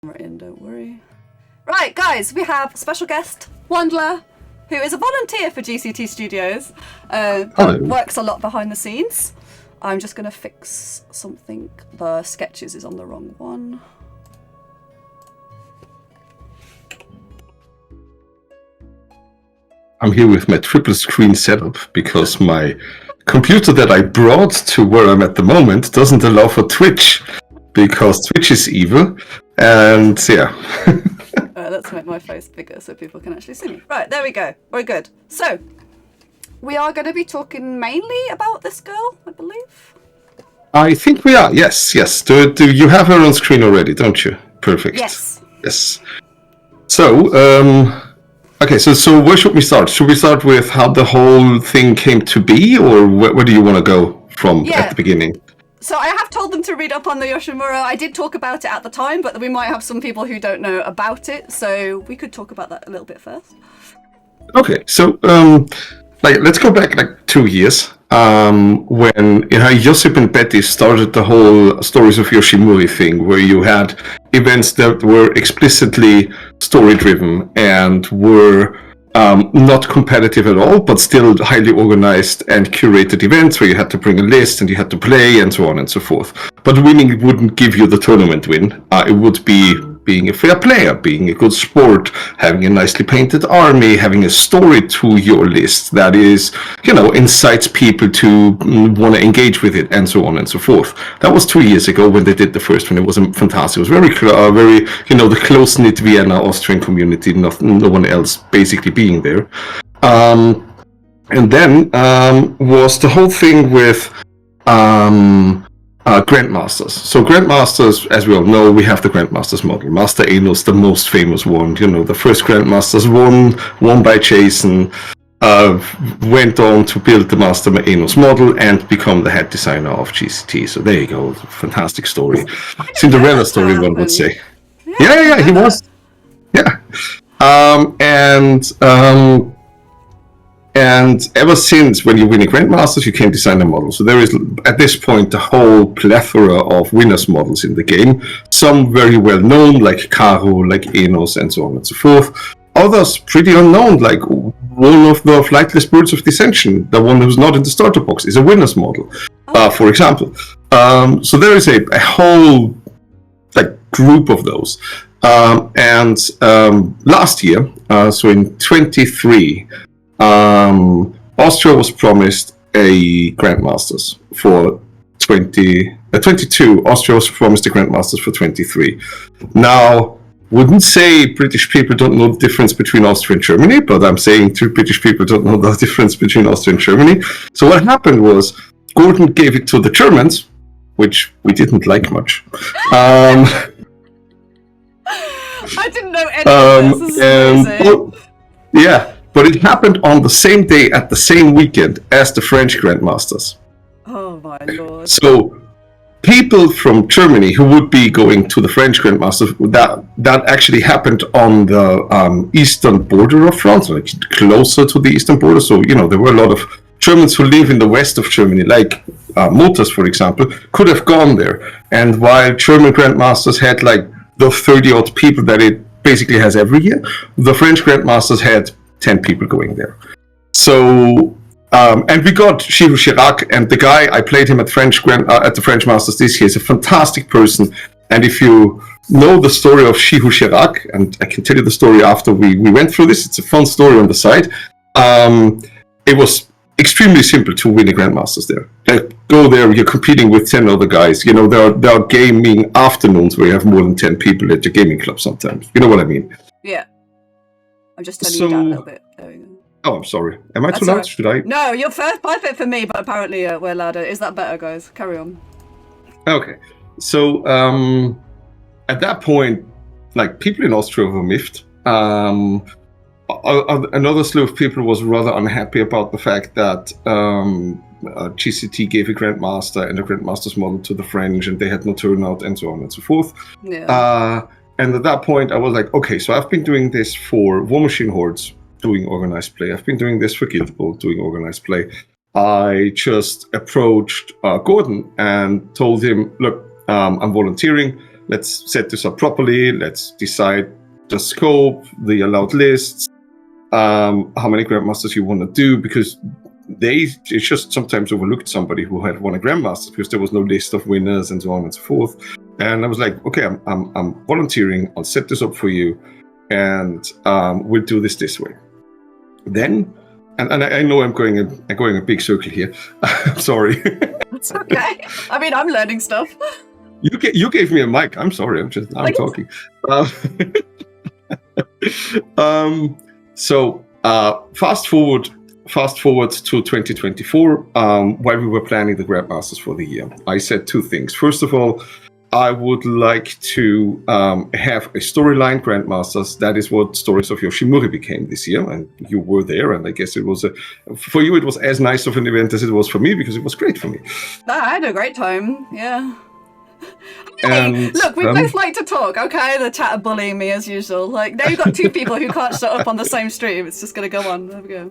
in, don't worry. Right, guys, we have special guest, Wandler, who is a volunteer for GCT Studios, but works a lot behind the scenes. I'm just going to fix something. The sketches is on the wrong one. I'm here with my triple screen setup because my computer that I brought to where I'm at the moment doesn't allow for Twitch because Twitch is evil. And yeah. Let's make my face bigger so people can actually see me. Right, there we go. We're good. So, we are going to be talking mainly about this girl, I believe. I think we are. Yes. Do you have her on screen already, don't you? Perfect. Yes. So, okay, so where should we start? Should we start with how the whole thing came to be, or where do you want to go from at the beginning? So I have told them to read up on the Yoshimura. I did talk about it at the time, but we might have some people who don't know about it, so we could talk about that a little bit first. Okay, so let's go back 2 years when Josip and Betty started the whole Stories of Yoshimura thing, where you had events that were explicitly story-driven and were not competitive at all, but still highly organized and curated events where you had to bring a list and you had to play and so on and so forth. But winning wouldn't give you the tournament win. It would be being a fair player, being a good sport, having a nicely painted army, having a story to your list that is, incites people to want to engage with it and so on and so forth. That was 2 years ago when they did the first one. It was fantastic. It was very, the close-knit Vienna Austrian community, no one else basically being there. And then was the whole thing with Grandmasters. So Grandmasters, as we all know, we have the Grandmasters model. Master Enos, the most famous one. The first Grandmasters won by Jason, went on to build the Master Enos model and become the head designer of GCT. So there you go. Fantastic story. Cinderella story, one would say. Yeah, he was. Yeah. And ever since, when you win a Grandmasters, you can design a model. So there is, at this point, a whole plethora of winners models in the game. Some very well known, like Caro, like Enos, and so on and so forth. Others pretty unknown, like one of the Flightless Birds of Dissension, the one who's not in the starter box, is a winners model, for example. So there is a whole group of those. And last year, so in 23, Austria was promised a Grandmasters for 22. Austria was promised a Grandmasters for 23. Now, wouldn't say British people don't know the difference between Austria and Germany, but I'm saying two British people don't know the difference between Austria and Germany. So what happened was Gordon gave it to the Germans, which we didn't like much. I didn't know any of this. This is amazing. Yeah. But it happened on the same day at the same weekend as the French Grandmasters. Oh my lord. So people from Germany who would be going to the French Grandmasters, that actually happened on the eastern border of France, like closer to the eastern border. So, there were a lot of Germans who live in the west of Germany, like Motors, for example, could have gone there. And while German Grandmasters had the 30-odd people that it basically has every year, the French Grandmasters had 10 people going there. So, and we got Shihu Chirac, and the guy, I played him at the French Masters this year, is a fantastic person. And if you know the story of Shihu Chirac, and I can tell you the story after we went through this, it's a fun story on the side. It was extremely simple to win a Grandmasters there. Go there, you're competing with 10 other guys. There are gaming afternoons where you have more than 10 people at your gaming club sometimes. You know what I mean? Yeah. I'm just turning you down a little bit. There we go. Oh, I'm sorry. Am I too loud? Should I? No, you're perfect for me, but apparently we're louder. Is that better, guys? Carry on. Okay. So, at that point, people in Austria were miffed. Another slew of people was rather unhappy about the fact that GCT gave a Grandmaster and a Grandmaster's model to the French, and they had no turnout, and so on and so forth. Yeah. And at that point, I was like, okay, so I've been doing this for War Machine Hordes, doing organized play. I've been doing this for Guild Ball, doing organized play. I just approached Gordon and told him, look, I'm volunteering. let's set this up properly. Let's decide the scope, the allowed lists, how many Grandmasters you want to do, because they just sometimes overlooked somebody who had won a Grandmaster because there was no list of winners and so on and so forth. And I was like, okay, I'm volunteering. I'll set this up for you, and we'll do this way. Then, and I know I'm going a big circle here. I'm sorry. It's okay. I mean, I'm learning stuff. You gave me a mic. I'm sorry. I'm talking. So fast forward to 2024. While we were planning the Grandmasters for the year, I said two things. First of all, I would like to have a storyline Grandmasters. That is what Stories of Yoshimuri became this year, and you were there. And I guess it was for you. It was as nice of an event as it was for me, because it was great for me. I had a great time. Yeah. Hey, look, we both like to talk, okay? The chat are bullying me as usual. Like, now you've got two people who can't shut up on the same stream. It's just going to go on. There we go.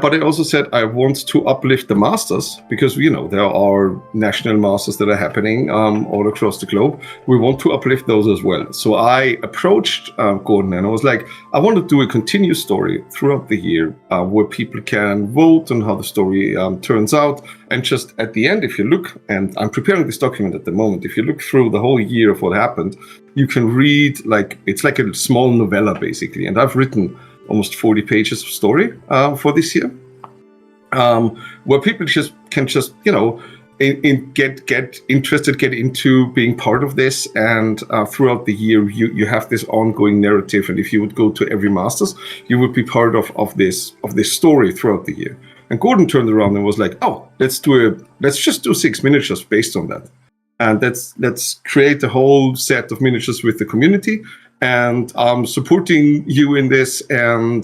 But I also said I want to uplift the Masters, because, there are national Masters that are happening all across the globe. We want to uplift those as well. So I approached Gordon, and I was like, I want to do a continuous story throughout the year where people can vote on how the story turns out. And just at the end, if you look, and I'm preparing this document at the moment, if you look through the whole year of what happened, you can read, it's like a small novella, basically. And I've written almost 40 pages of story for this year, where people can get interested, get into being part of this, and throughout the year you have this ongoing narrative. And if you would go to every Masters, you would be part of this story throughout the year. And Gordon turned around and was like, "Oh, let's just do 6 miniatures based on that, and let's create a whole set of miniatures with the community." And I'm supporting you in this, and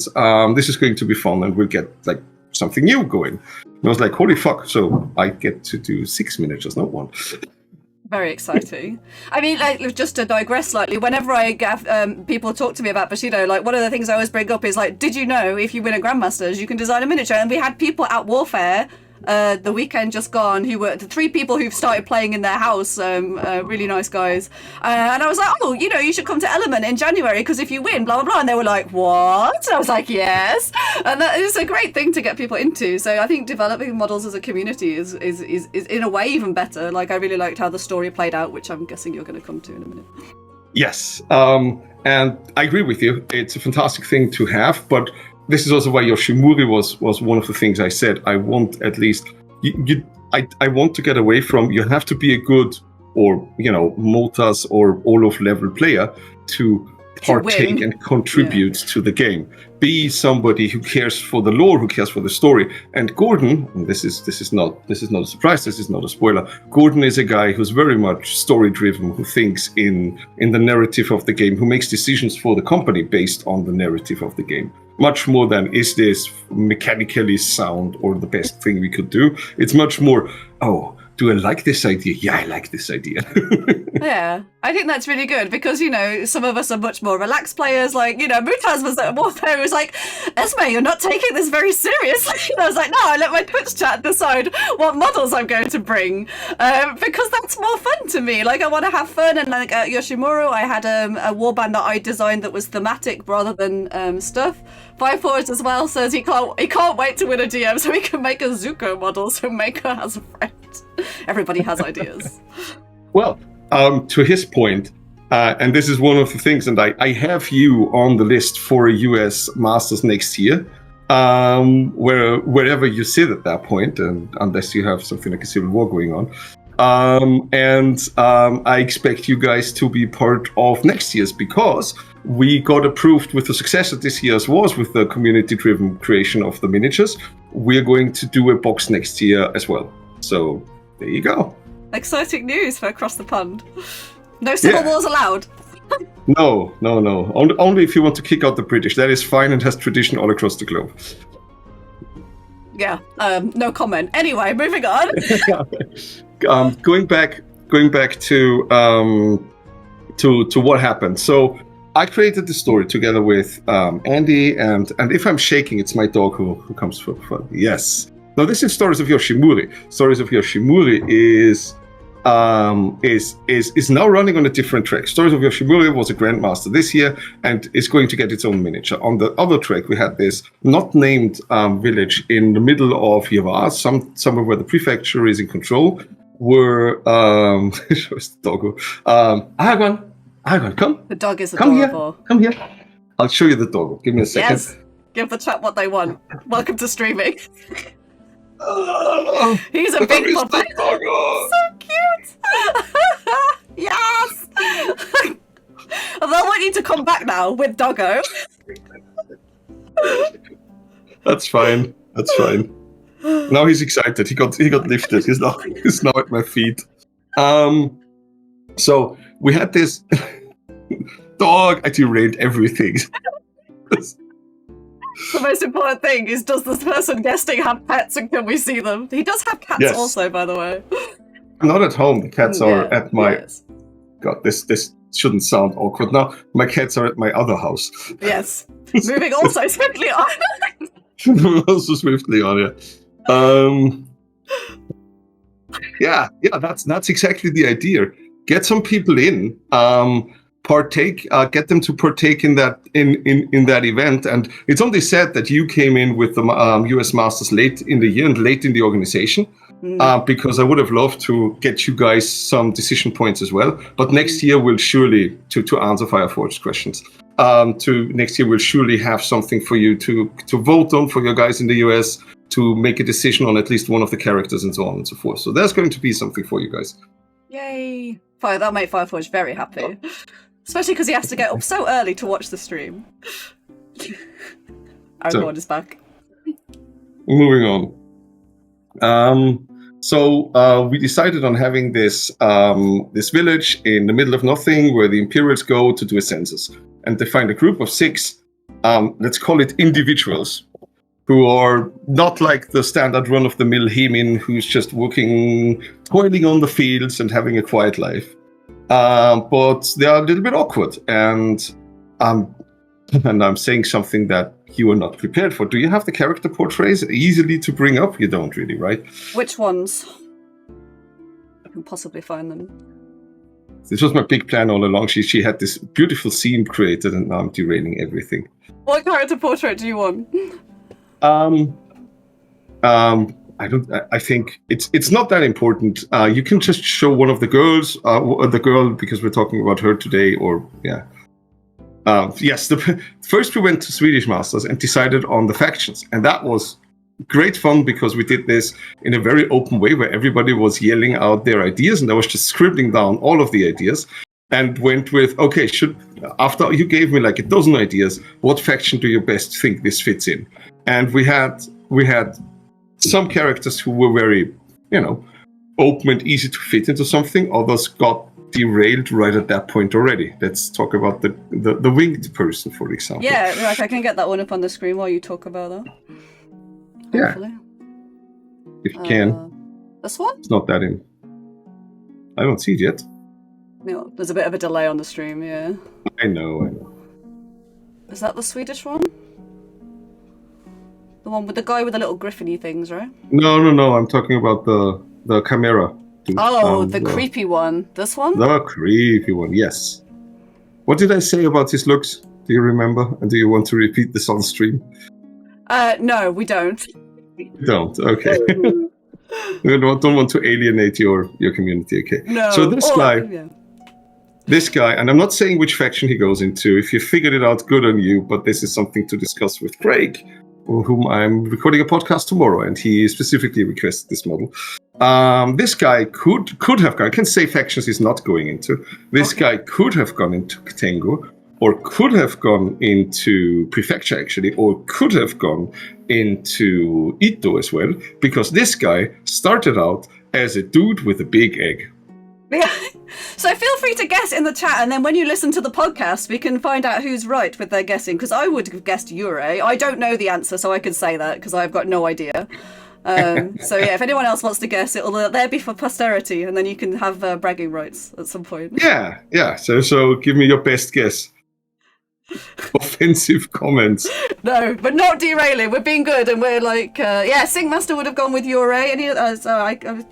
this is going to be fun, and we'll get something new going. And I was like, holy fuck, so I get to do 6 miniatures, not 1. Very exciting. I mean, just to digress slightly, whenever I get people talk to me about Bushido, one of the things I always bring up is did you know if you win a Grandmasters, you can design a miniature? And we had people at Warfare the weekend just gone who were the 3 people who've started playing in their house, really nice guys, and I was like, oh, you should come to Element in January, because if you win, blah blah blah. And they were like, what? And I was like, yes. And that is a great thing to get people into. So I think developing models as a community is in a way even better. I really liked how the story played out, which I'm guessing you're going to come to in a minute. Yes, and I agree with you. It's a fantastic thing to have, but this is also why Yoshimuri was one of the things I said. I want at least I want to get away from, you have to be a good, or Motas or Olaf level player to partake and contribute to the game. Be somebody who cares for the lore, who cares for the story. And Gordon, and this is not a surprise, this is not a spoiler. Gordon is a guy who's very much story driven, who thinks in the narrative of the game, who makes decisions for the company based on the narrative of the game. Much more than, is this mechanically sound or the best thing we could do? It's much more, oh, do I like this idea? Yeah, I like this idea. Yeah, I think that's really good, because, some of us are much more relaxed players. Mutaz was at Warfare, was like, Esme, you're not taking this very seriously. And I was like, no, I let my Twitch chat decide what models I'm going to bring, because that's more fun to me. I want to have fun. And at Yoshimura, I had a warband that I designed that was thematic rather than stuff. 5-4s as well says he can't wait to win a DM so he can make a Zuko model, so Maker has a friend. Everybody has ideas. Well, to his point, and this is one of the things, and I have you on the list for a US Masters next year, wherever you sit at that point, and unless you have something like a civil war going on. I expect you guys to be part of next year's, because we got approved with the success that this year's was with the community-driven creation of the miniatures. We're going to do a box next year as well. So there you go. Exciting news for across the pond. No civil wars allowed. No. Only if you want to kick out the British. That is fine and has tradition all across the globe. Yeah. No comment. Anyway, moving on. Going back to what happened. So I created the story together with Andy, and if I'm shaking, it's my dog who comes for yes. Now, this is Stories of Yoshimuri. Stories of Yoshimuri is is now running on a different track. Stories of Yoshimura was a grandmaster this year and is going to get its own miniature. On the other track, we had this not named village in the middle of Yavar, somewhere where the prefecture is in control. Where shows the doggo. Argon, come. The dog is adorable. Come here. I'll show you the doggo. Give me a second. Yes. Give the chat what they want. Welcome to streaming. He's a big puppy. So cute. Yes. They'll want you to come back now with doggo. That's fine. Now he's excited. He got lifted. He's now at my feet. So we had this dog. I derailed everything. The most important thing is, does this person guesting have pets and can we see them? He does have cats also, by the way. I'm not at home. The cats are at my... Yes. God, this shouldn't sound awkward now. My cats are at my other house. Yes. Moving also swiftly on. Also swiftly on, yeah. That's exactly the idea. Get some people in, get them to partake in that in that event. And it's only sad that you came in with the US Masters late in the year and late in the organization, because I would have loved to get you guys some decision points as well. But next year we'll surely, to answer Fireforge's questions, next year we'll surely have something for you to vote on for your guys in the US, to make a decision on at least one of the characters and so on and so forth. So there's going to be something for you guys. Yay! That'll make Fireforge very happy. Especially because he has to get up so early to watch the stream. Aragorn is back. Moving on. So we decided on having this village in the middle of nothing where the Imperials go to do a census. And they find a group of 6, let's call it individuals, who are not like the standard run-of-the-mill Hemin who's just toiling on the fields and having a quiet life. But they are a little bit awkward, and I'm saying something that you are not prepared for. Do you have the character portraits easily to bring up? You don't really, right? Which ones? I can possibly find them. This was my big plan all along. She had this beautiful scene created, and now I'm derailing everything. What character portrait do you want? I think it's not that important. You can just show one of the girls, the girl, because we're talking about her today, or yeah. Yes, first we went to Swedish Masters and decided on the factions, and that was great fun because we did this in a very open way where everybody was yelling out their ideas, and I was just scribbling down all of the ideas and went with, okay, after you gave me like a dozen ideas, what faction do you best think this fits in? And we had some characters who were very, open and easy to fit into something. Others got derailed right at that point already. Let's talk about the winged person, for example. Yeah, like I can get that one up on the screen while you talk about that. Yeah. Hopefully. If you can. This one? It's not that in. I don't see it yet. No, there's a bit of a delay on the stream, yeah. I know. Is that the Swedish one? The one with the guy with the little griffiny things, right? No. I'm talking about the Chimera. Oh, the creepy one. This one? The creepy one, yes. What did I say about his looks? Do you remember? And do you want to repeat this on stream? No, we don't. You don't? Okay. We don't want to alienate your community, okay? No. So this guy, and I'm not saying which faction he goes into. If you figured it out, good on you, but this is something to discuss with Craig, whom I'm recording a podcast tomorrow, and he specifically requested this model. This guy could have gone, I can say factions he's not going into. This guy could have gone into Tengu, or could have gone into Prefecture actually, or could have gone into Ito as well, because this guy started out as a dude with a big egg. Yeah. So feel free to guess in the chat, and then when you listen to the podcast, we can find out who's right with their guessing, because I would have guessed Ure. I don't know the answer, so I can say that, because I've got no idea. So yeah, if anyone else wants to guess, it'll there be for posterity, and then you can have bragging rights at some point. Yeah. So give me your best guess. offensive comments. No, but not derailing. We're being good, and we're like, Singmaster would have gone with Jure.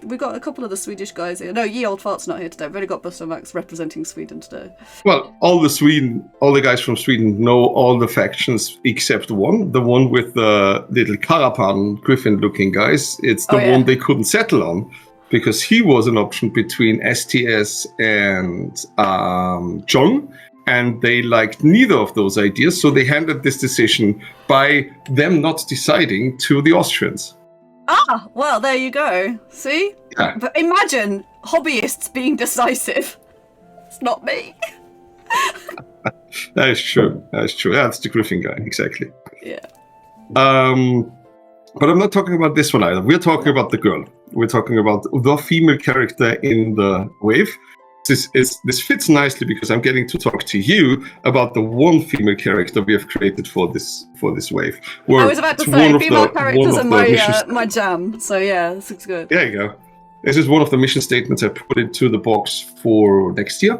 We got a couple of the Swedish guys here. No, Ye Old Fart's not here today. We've only got Buster Max representing Sweden today. Well, all the guys from Sweden know all the factions except one, the one with the little Karapan Griffin-looking guys. It's the one they couldn't settle on, because he was an option between STS and John. And they liked neither of those ideas, so they handed this decision by them not deciding to the Austrians. Ah, well, there you go. See? Yeah. But imagine hobbyists being decisive. It's not me. That is true. That's the Griffin guy, exactly. Yeah. But I'm not talking about this one either. We're talking about the girl. We're talking about the female character in the wave. This fits nicely because I'm getting to talk to you about the one female character we have created for this wave. I was about to say female characters are my jam. So yeah, this looks good. There you go. This is one of the mission statements I put into the box for next year.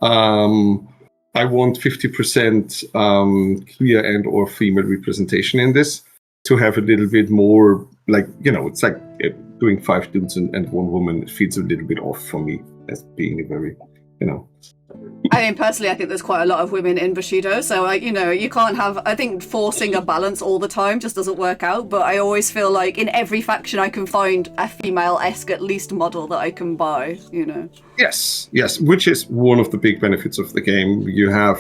I want 50% clear and or female representation in this to have a little bit more, like, it's like doing 5 dudes and 1 woman. It feels a little bit off for me as being a very, I mean, personally, I think there's quite a lot of women in Bushido, so you can't have. I think forcing a balance all the time just doesn't work out. But I always feel like in every faction I can find a female-esque at least model that I can buy. Yes, which is one of the big benefits of the game. You have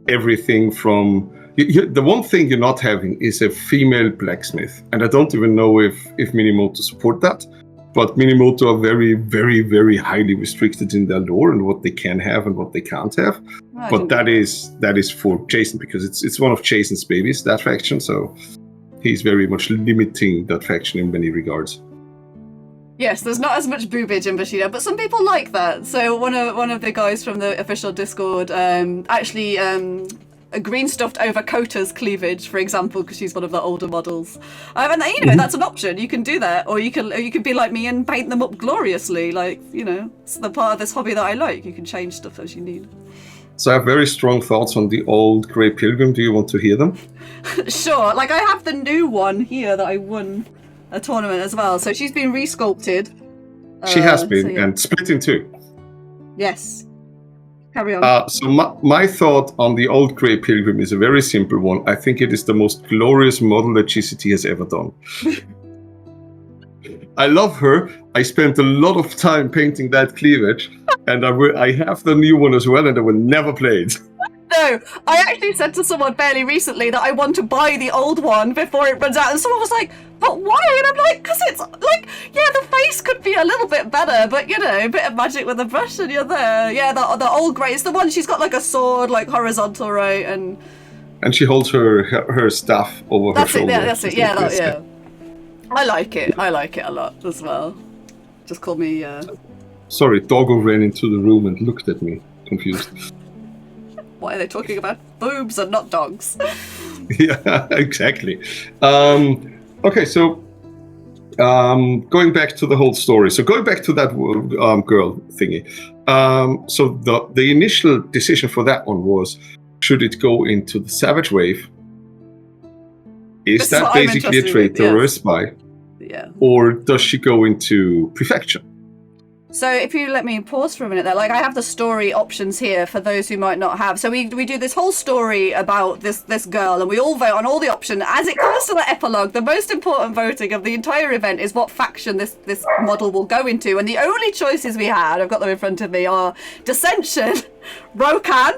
everything from. The one thing you're not having is a female blacksmith, and I don't even know if Minimoto support that. But Minimoto are very, very, very highly restricted in their lore and what they can have and what they can't have. But that is for Jason, because it's one of Jason's babies, that faction. So he's very much limiting that faction in many regards. Yes, there's not as much boobage in Bushido, but some people like that. So one of the guys from the official Discord actually green stuffed over Kota's cleavage, for example, because she's one of the older models. And that's an option. You can do that, or you can be like me and paint them up gloriously. Like, it's the part of this hobby that I like. You can change stuff as you need. So I have very strong thoughts on the old Grey Pilgrim. Do you want to hear them? Sure. Like, I have the new one here that I won a tournament as well. So she's been resculpted. She has been, and split in 2. Yes. Carry on. So my thought on the old Grey Pilgrim is a very simple one. I think it is the most glorious model that GCT has ever done. I love her. I spent a lot of time painting that cleavage, and I have the new one as well, and I will never play it. No, I actually said to someone fairly recently that I want to buy the old one before it runs out, and someone was like, but why? And I'm like, because it's like, the face could be a little bit better, but a bit of magic with a brush and you're there. Yeah, the old grey, it's the one, she's got like a sword, like horizontal, right? And she holds her staff over her shoulder. That's it, yeah. I like it a lot as well. Just call me... Sorry, Doggo ran into the room and looked at me, confused. Why are they talking about boobs and not dogs? Yeah, exactly. Okay, so going back to the whole story. So going back to that girl thingy. So the initial decision for that one was, should it go into the Savage Wave? Is that basically a traitor or a spy? Yeah. Or does she go into Prefecture? So if you let me pause for a minute there, like I have the story options here for those who might not have. So we do this whole story about this girl, and we all vote on all the options. As it comes to the epilogue, the most important voting of the entire event is what faction this model will go into. And the only choices we had, I've got them in front of me, are Dissension, Rokan,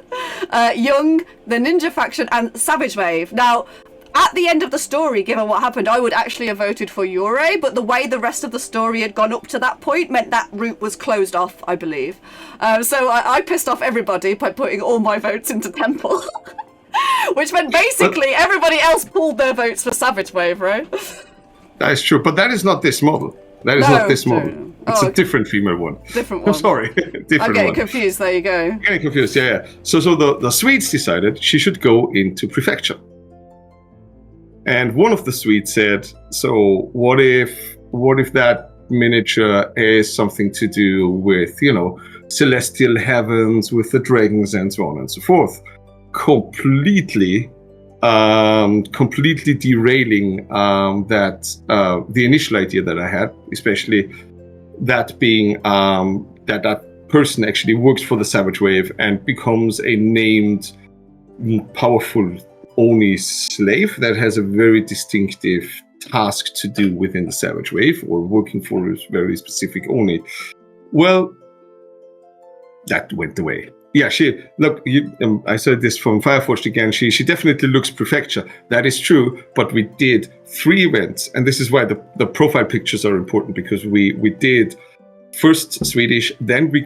Young, the Ninja faction, and Savage Wave. Now, at the end of the story, given what happened, I would actually have voted for Jure, but the way the rest of the story had gone up to that point meant that route was closed off, I believe. So I pissed off everybody by putting all my votes into Temple. Which meant basically everybody else pulled their votes for Savage Wave, right? That is true, but that is not this model. That is not this model. No. It's a different female one. Different one. I'm sorry. Different I'm getting one. confused, there you go. I'm getting confused, yeah. So the Swedes decided she should go into Prefecture. And one of the Swedes said, so what if that miniature is something to do with, celestial heavens, with the dragons and so on and so forth? completely derailing the initial idea that I had, especially that being that person actually works for the Savage Wave and becomes a named, powerful Oni slave that has a very distinctive task to do within the Savage Wave or working for a very specific Oni. Well, that went away. Yeah, I said this from Fireforged again. She definitely looks perfection. That is true, but we did 3 events, and this is why the profile pictures are important, because we did first Swedish, then we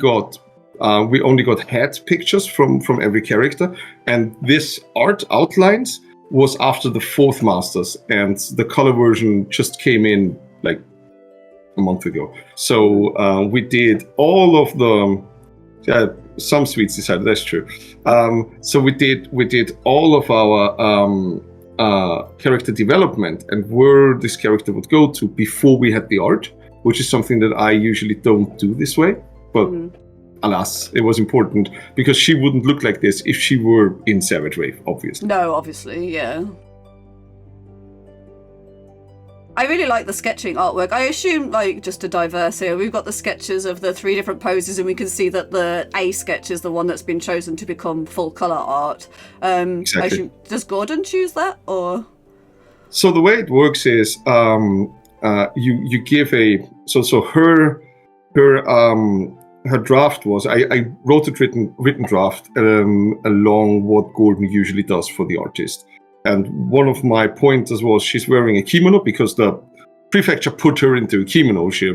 only got head pictures from every character, and this art outlines was after the 4th Masters, and the color version just came in like a month ago. So we did all of the some Swedes decided, that's true. So we did all of our character development and where this character would go to before we had the art, which is something that I usually don't do this way. But alas, it was important because she wouldn't look like this if she were in Savage Wave, obviously. No, obviously, yeah. I really like the sketching artwork. I assume, like, just to diverse here, we've got the sketches of the 3 different poses, and we can see that the A sketch is the one that's been chosen to become full color art. Exactly. I assume, does Gordon choose that, or? So the way it works is you give her draft was I wrote a written draft along what Gordon usually does for the artist. And one of my pointers was she's wearing a kimono because the prefecture put her into a kimono. She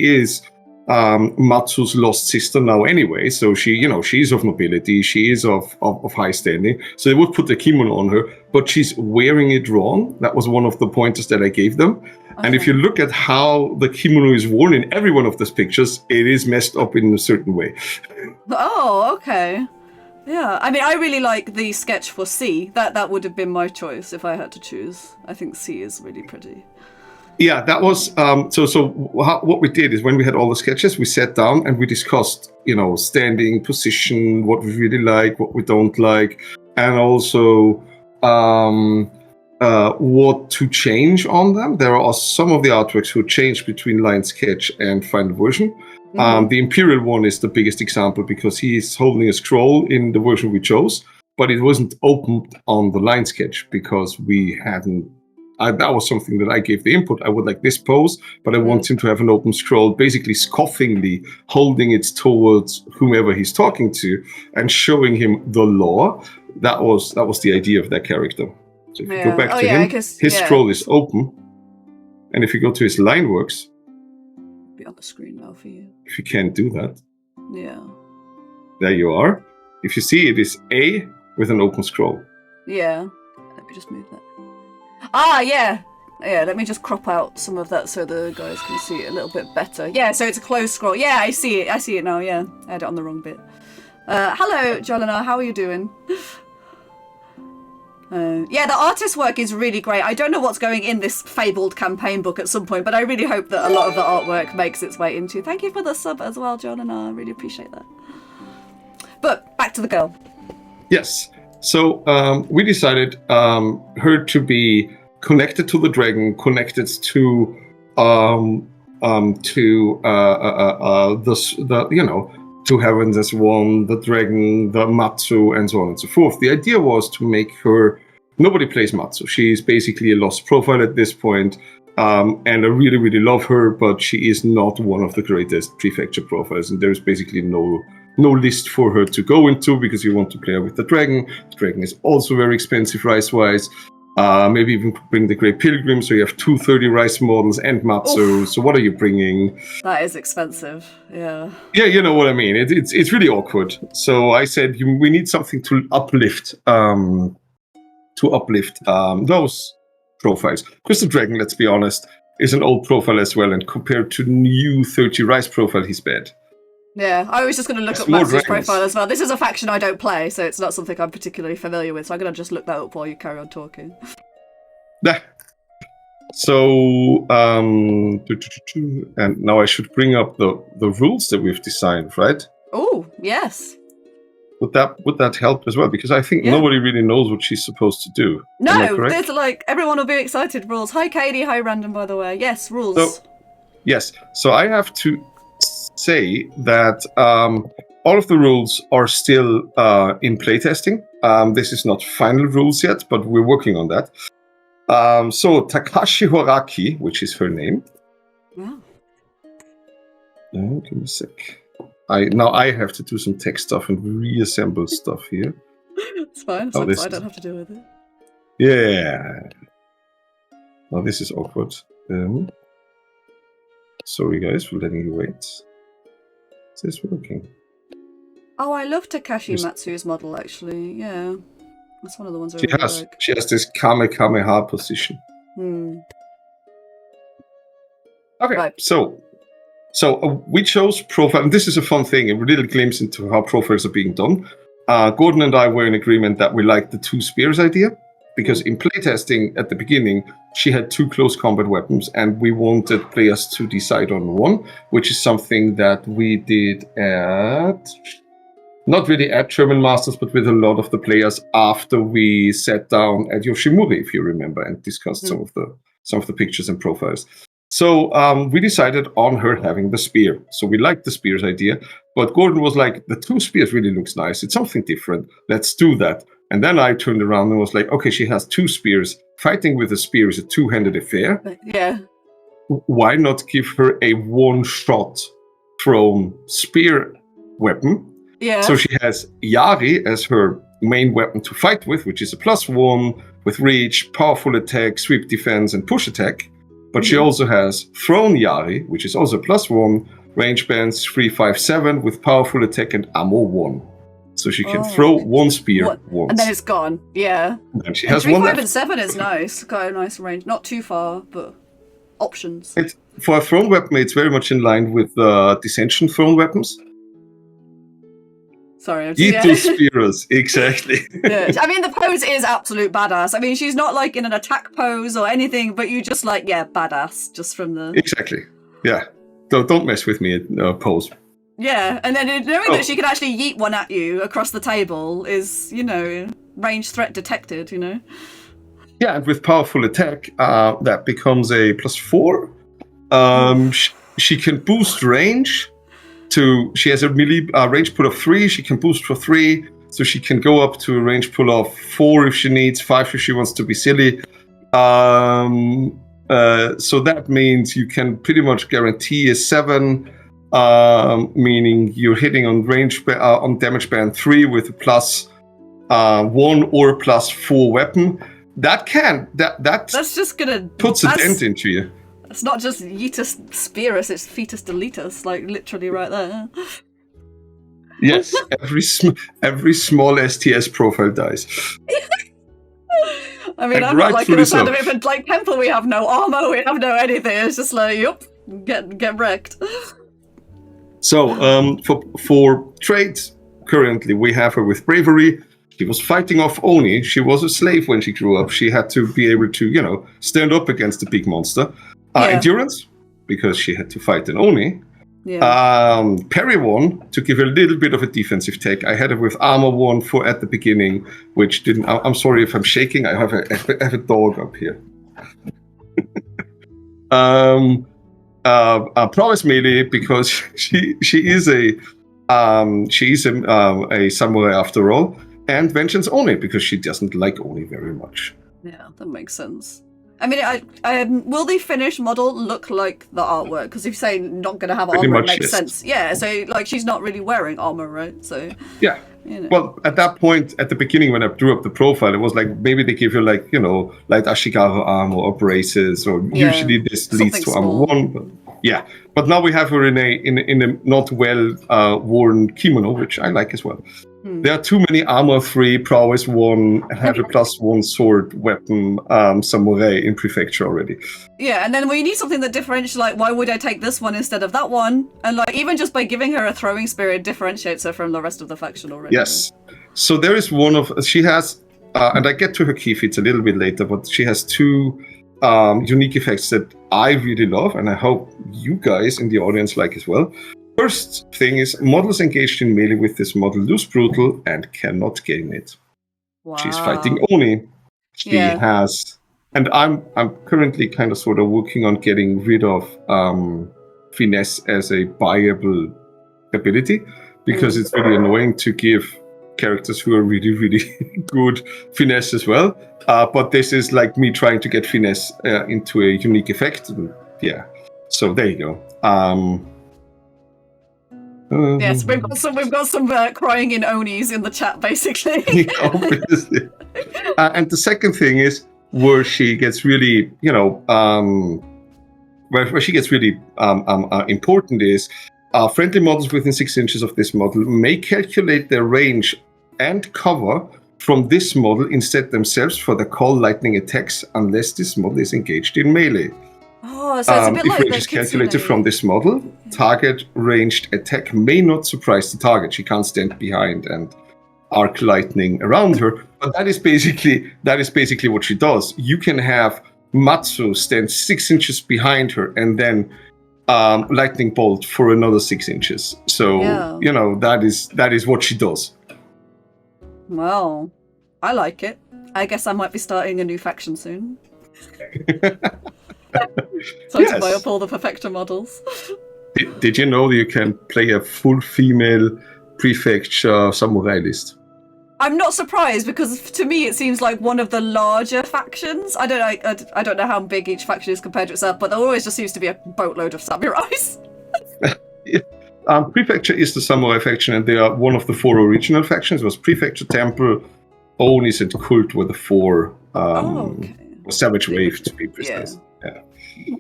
is Matsu's lost sister now anyway, so she's of nobility, she is of high standing, so they would put the kimono on her, but she's wearing it wrong. That was one of the pointers that I gave them. Okay. And if you look at how the kimono is worn in every one of those pictures, it is messed up in a certain way. Oh, okay. Yeah, I mean, I really like the sketch for C. That would have been my choice if I had to choose. I think C is really pretty. Yeah, that was what we did is when we had all the sketches, we sat down and we discussed, standing, position, what we really like, what we don't like, and also what to change on them. There are some of the artworks who changed between line sketch and final version. The Imperial one is the biggest example because he's holding a scroll in the version we chose, but it wasn't opened on the line sketch because we hadn't. That was something that I gave the input. I would like this pose, but I want him to have an open scroll, basically scoffingly holding it towards whomever he's talking to and showing him the law. That was the idea of that character. So if you go back to him, his scroll is open, and if you go to his line works, be on the screen now for you. If you can't do that, there you are. If you see, it is A with an open scroll. Yeah, let me just move that. Ah, yeah. Let me just crop out some of that so the guys can see it a little bit better. Yeah, so it's a closed scroll. Yeah, I see it now. Yeah, I had it on the wrong bit. Hello, Jolena, how are you doing? Yeah, the artist work is really great. I don't know what's going in this fabled campaign book at some point, but I really hope that a lot of the artwork makes its way into. Thank you for the sub as well, Jolena. I really appreciate that. But back to the girl. Yes. So we decided her to be connected to the dragon, connected to to heavens as one, the dragon, the Matsu, and so on and so forth. The idea was to make her. Nobody plays Matsu. She's basically a lost profile at this point, and I really, really love her, but she is not one of the greatest prefecture profiles, and there's basically no list for her to go into because you want to play her with the dragon. The dragon is also very expensive rice-wise. Maybe even bring the Great Pilgrim, so you have 230 rice models and Matsu. Oof. So what are you bringing? That is expensive, yeah. Yeah, you know what I mean. It's really awkward. So I said we need something to uplift those profiles. Because the dragon, let's be honest, is an old profile as well, and compared to new 30 rice profile, he's bad. Yeah, I was just going to look up Matsu's profile as well. This is a faction I don't play, so it's not something I'm particularly familiar with, so I'm going to just look that up while you carry on talking. So, and now I should bring up the rules that we've designed, right? Oh, yes. would that help as well? Because I think nobody really knows what she's supposed to do. No, there's like everyone will be excited. Rules. Hi, Katie. Hi, Random. By the way, yes, rules. So, yes. So I have to say that all of the rules are still in playtesting. This is not final rules yet, but we're working on that. So Takashi Horaki, which is her name. Wow. Give me a sec. I have to do some tech stuff and reassemble stuff here. It's fine. I don't have to deal with it. Yeah. Now this is awkward. Sorry guys for letting you wait. Is this working? Oh, I love Takashi Matsu's model actually. Yeah, that's one of the ones I really like. She has this Kamehameha position. Okay, right. So we chose profile, and this is a fun thing, a little glimpse into how profiles are being done. Gordon and I were in agreement that we liked the 2 spears idea, because in playtesting at the beginning, she had 2 close combat weapons, and we wanted players to decide on one, which is something that we did not really at German Masters, but with a lot of the players after we sat down at Yoshimuri, if you remember, and discussed some of the pictures and profiles. So we decided on her having the spear. So we liked the spears idea, but Gordon was like, the 2 spears really looks nice. It's something different. Let's do that. And then I turned around and was like, okay, she has 2 spears. Fighting with a spear is a 2-handed affair. Yeah. Why not give her a 1-shot thrown spear weapon? Yeah. So she has Yari as her main weapon to fight with, which is a +1 with reach, powerful attack, sweep defense, and push attack. But she also has thrown Yari, which is also +1, range bands 3, 5, 7 with powerful attack and ammo 1. So she can throw 1 spear once. And then it's gone. Yeah. And then she has 3, 1 5, left. and 7 is nice. Got a nice range. Not too far, but options. For a thrown weapon, it's very much in line with dissension thrown weapons. Sorry, Ito Spears, exactly. Yeah. I mean, the pose is absolute badass. I mean, she's not like in an attack pose or anything, but you just like, badass, just from the... Exactly, yeah. Don't mess with me pose. Yeah, and then knowing that she can actually yeet one at you across the table is, range threat detected, Yeah, and with powerful attack, that becomes a +4. She can boost range. She has a melee range pull of 3. She can boost for 3, so she can go up to a range pull of 4 if she needs, 5 if she wants to be silly. So that means you can pretty much guarantee a 7, meaning you're hitting on range on damage band 3 with a +1 or a +4 weapon. That's just gonna puts a dent into you. It's not just Yeetus Spearus, it's Fetus Deletus, like literally right there. Yes, every small STS profile dies. I mean, I'm not like in a side of it, but like Temple, we have no armor, we have no anything. It's just like, yup, get wrecked. So, for trades, currently we have her with bravery. She was fighting off Oni. She was a slave when she grew up. She had to be able to, stand up against the big monster. Endurance, because she had to fight an Oni. Yeah. Parry 1 to give her a little bit of a defensive take. I had her with armor 1 at the beginning, which didn't. I'm sorry if I'm shaking. I have a dog up here. Prowess melee, because she is a samurai after all, and vengeance Oni because she doesn't like Oni very much. Yeah, that makes sense. I mean, will the finished model look like the artwork? Because if you say not going to have armor, it makes sense. Yeah, so like she's not really wearing armor, right? So yeah. Well, at that point, at the beginning when I drew up the profile, it was like maybe they give you like light Ashigaru armor or braces, or usually this leads to armor 1. But, yeah, but now we have her in a not well worn kimono, which I like as well. There are too many armor 3, prowess 1, have a +1 sword weapon samurai in prefecture already. Yeah, and then we need something that differentiates, like, why would I take this one instead of that one? And like even just by giving her a throwing spear, it differentiates her from the rest of the faction already. Yes. So there is she has, and I get to her key feats a little bit later, but she has 2 unique effects that I really love, and I hope you guys in the audience like as well. First thing is models engaged in melee with this model lose brutal and cannot gain it. Wow. She's fighting Oni. She has, and I'm currently kind of sort of working on getting rid of finesse as a buyable ability, because it's really annoying to give characters who are really, really good finesse as well. But this is like me trying to get finesse into a unique effect. Yeah. So there you go. Yes, we've got some crying in Onis in the chat, basically. Obviously. And the second thing is where she gets really, where she gets really important is friendly models within 6 inches of this model may calculate their range and cover from this model instead themselves for the call lightning attacks unless this model is engaged in melee. Oh, so it's a bit if like range is calculated from this model, target ranged attack may not surprise the target. She can't stand behind and arc lightning around her. But that is basically what she does. You can have Matsu stand 6 inches behind her and then lightning bolt for another 6 inches. So that is what she does. Well, I like it. I guess I might be starting a new faction soon. To buy up all the Perfector models. Did you know that you can play a full female prefecture samurai list? I'm not surprised, because to me it seems like one of the larger factions. I don't know how big each faction is compared to itself, but there always just seems to be a boatload of samurais. Prefecture is the samurai faction, and they are one of the 4 original factions. It was Prefecture, Temple, Onis, and Cult were the 4. Savage Wave, to be precise. Yeah.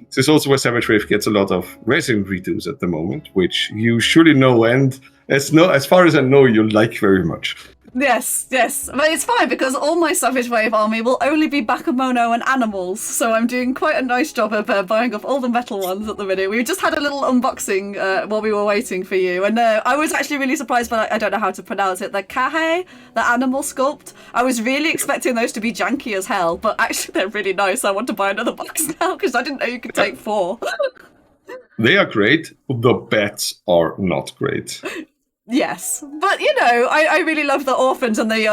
This is also where Savage Wave gets a lot of resin redos at the moment, which you surely know, and as far as I know, you like very much. Yes, but it's fine because all my Savage Wave army will only be Bakemono and animals, so I'm doing quite a nice job of buying up all the metal ones at the minute. We just had a little unboxing while we were waiting for you, and I was actually really surprised, but I don't know how to pronounce it. The Kahe, the animal sculpt, I was really expecting those to be janky as hell, but actually they're really nice. I want to buy another box now because I didn't know you could take 4. They are great. The bats are not great. Yes, but I really love the orphans and the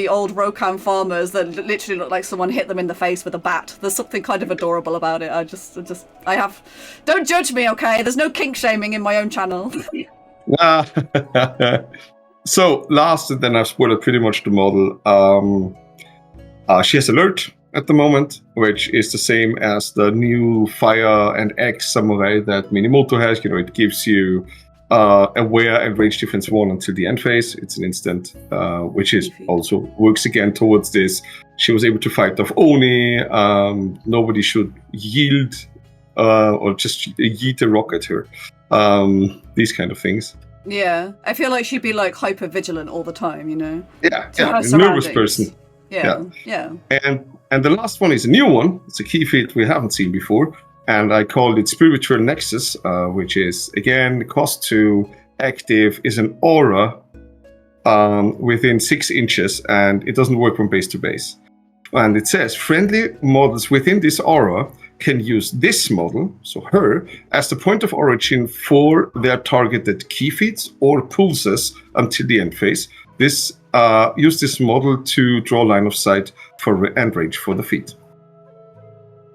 old Rokan farmers that literally look like someone hit them in the face with a bat. There's something kind of adorable about it. Don't judge me, okay? There's no kink shaming in my own channel. So last, and then I've spoiled pretty much the model. She has alert at the moment, which is the same as the new fire and axe samurai that Minimoto has. It gives you aware and range defense 1 until the end phase. It's an instant, which is also works again towards this. She was able to fight off Oni. Nobody should yield or just yeet a rock at her. These kind of things. Yeah, I feel like she'd be like hyper vigilant all the time, Yeah, a nervous person. Yeah. And the last one is a new one. It's a key feat we haven't seen before. And I called it Spiritual Nexus, which is, again, cost 2, active, is an aura within 6 inches, and it doesn't work from base to base. And it says, friendly models within this aura can use this model, so her, as the point of origin for their targeted key feats or pulses until the end phase. Use this model to draw line of sight for end range for the feat.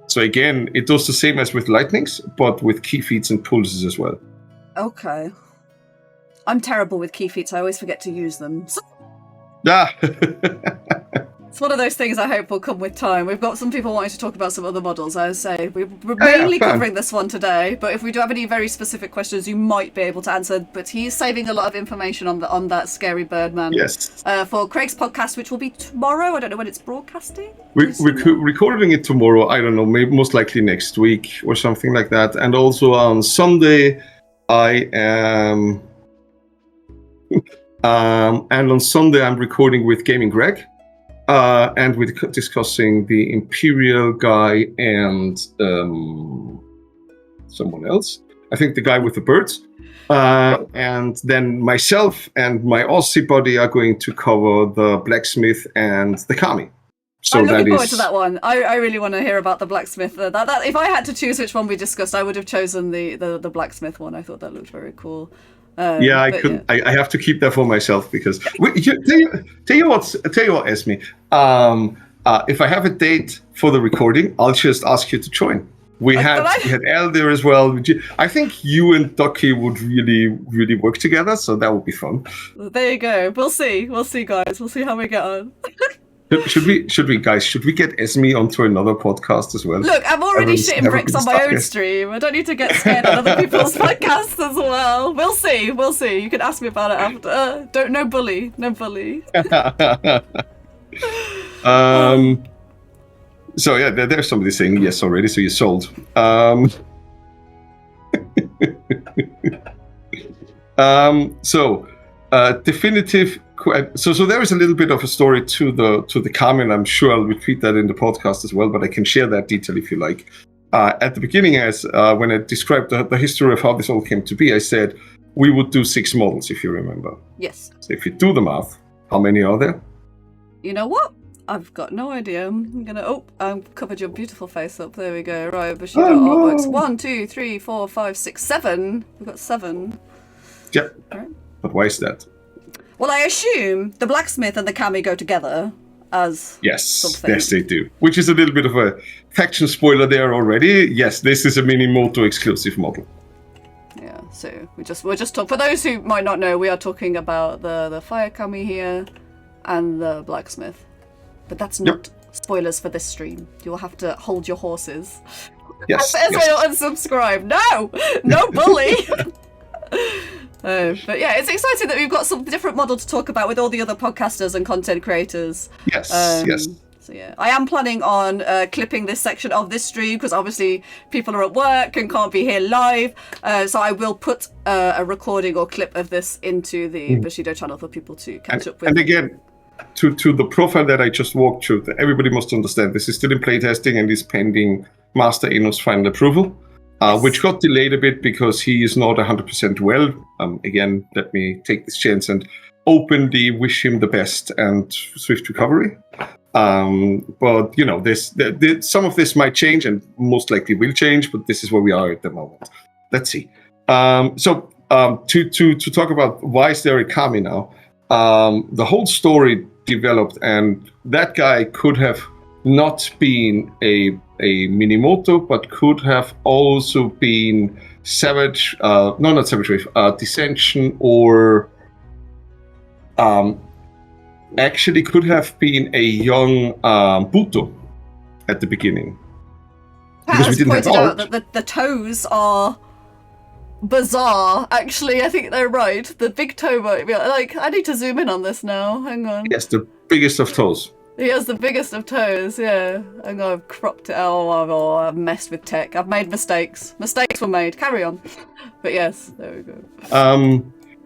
So again, it does the same as with lightnings, but with key feats and pulses as well. Okay. I'm terrible with key feats. I always forget to use them. It's one of those things I hope will come with time. We've got some people wanting to talk about some other models. I say we're mainly covering this one today, but if we do have any very specific questions, you might be able to answer. But he's saving a lot of information on that scary Birdman. Yes. For Craig's podcast, which will be tomorrow. I don't know when it's broadcasting. We're recording it tomorrow. I don't know, maybe most likely next week or something like that. And also on Sunday, I am. And on Sunday, I'm recording with Gaming Greg. And we're discussing the Imperial guy and someone else. I think the guy with the birds. And then myself and my Aussie buddy are going to cover the blacksmith and the kami. So I'm that looking forward is to that one. I really want to hear about the blacksmith. That if I had to choose which one we discussed, I would have chosen the blacksmith one. I thought that looked very cool. yeah, I couldn't. Yeah. I have to keep that for myself because tell you what, Esme. If I have a date for the recording, I'll just ask you to join. We had Al there as well. I think you and Ducky would really work together, so that would be fun. There you go. We'll see, guys. We'll see how we get on. Should we get Esme onto another podcast as well? Look, I'm already shitting bricks on my own stream. I don't need to get scared on other people's podcasts as well. We'll see. You can ask me about it after. No bully. So yeah, there's somebody saying yes already, so you're sold. Definitive. So there is a little bit of a story to the Carmen. I'm sure I'll repeat that in the podcast as well, but I can share that detail if you like. At the beginning, when I described the history of how this all came to be, I said we would do 6 models, if you remember. Yes. So if you do the math, how many are there? You know what? I've got no idea. I've covered your beautiful face up. There we go. Right, Bushido artworks. 1, 2, 3, 4, 5, 6, 7. We've got 7. Yep. Right. But why is that? Well, I assume the blacksmith and the kami go together as something. Yes, they do. Which is a little bit of a faction spoiler there already. Yes, this is a Minimoto exclusive model. Yeah. So we're just talking. For those who might not know, we are talking about the fire kami here and the blacksmith. But that's not spoilers for this stream. You'll have to hold your horses. Yes. Will unsubscribe. No bully. But yeah, it's exciting that we've got some different model to talk about with all the other podcasters and content creators. Yes. So yeah, I am planning on clipping this section of this stream because obviously people are at work and can't be here live. So I will put a recording or clip of this into the Bushido channel for people to catch up with. And again, to the profile that I just walked through, everybody must understand this is still in playtesting and is pending Master Eno's final approval, which got delayed a bit because he is not 100% well. Again, let me take this chance and openly wish him the best and swift recovery. But some of this might change and most likely will change, but this is where we are at the moment. Let's see. To talk about why is there a kami now, the whole story developed, and that guy could have not been a Minimoto, but could have also been Savage, not Savage Wave, Dissension, or actually could have been a young Buto at the beginning. Because we didn't pointed have out that the toes are bizarre. Actually, I think they're right. The big toe might be I need to zoom in on this now. Hang on. Yes, the biggest of toes. He has the biggest of toes, yeah. Hang on, I've cropped it. I've messed with tech. I've made mistakes. Mistakes were made. Carry on. But yes, there we go.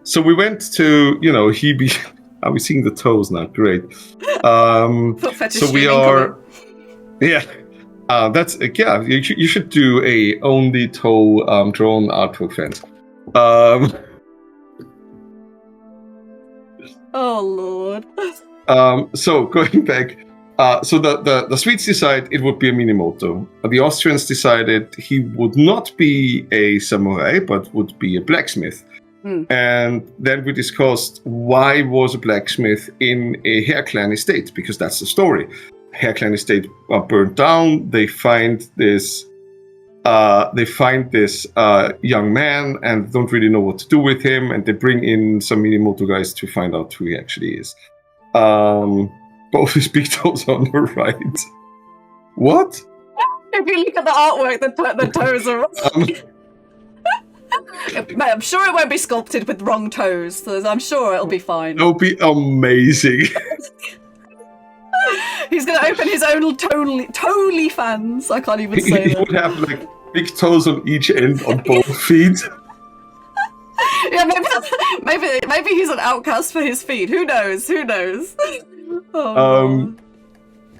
So we went to, Hebe. Are we seeing the toes now? Great. Foot fetish. So we are. Yeah. That's you should do a only toe drawn artwork fans. Oh Lord. So going back, so the Swedes decided it would be a Minimoto. The Austrians decided he would not be a samurai, but would be a blacksmith. And then we discussed why was a blacksmith in a Hair Clan estate, because that's the story. Hair Clan estate burned down. They find this young man and don't really know what to do with him, and they bring in some Minimoto guys to find out who he actually is. Both his big toes on the right. What? If you look at the artwork, the toes are wrong. I'm sure it won't be sculpted with wrong toes, so I'm sure it'll be fine. It'll be amazing. He's going to open his own Totally fans. I can't even say he that. He would have big toes on each end on both feet. Yeah, maybe he's an outcast for his feet. Who knows? Oh.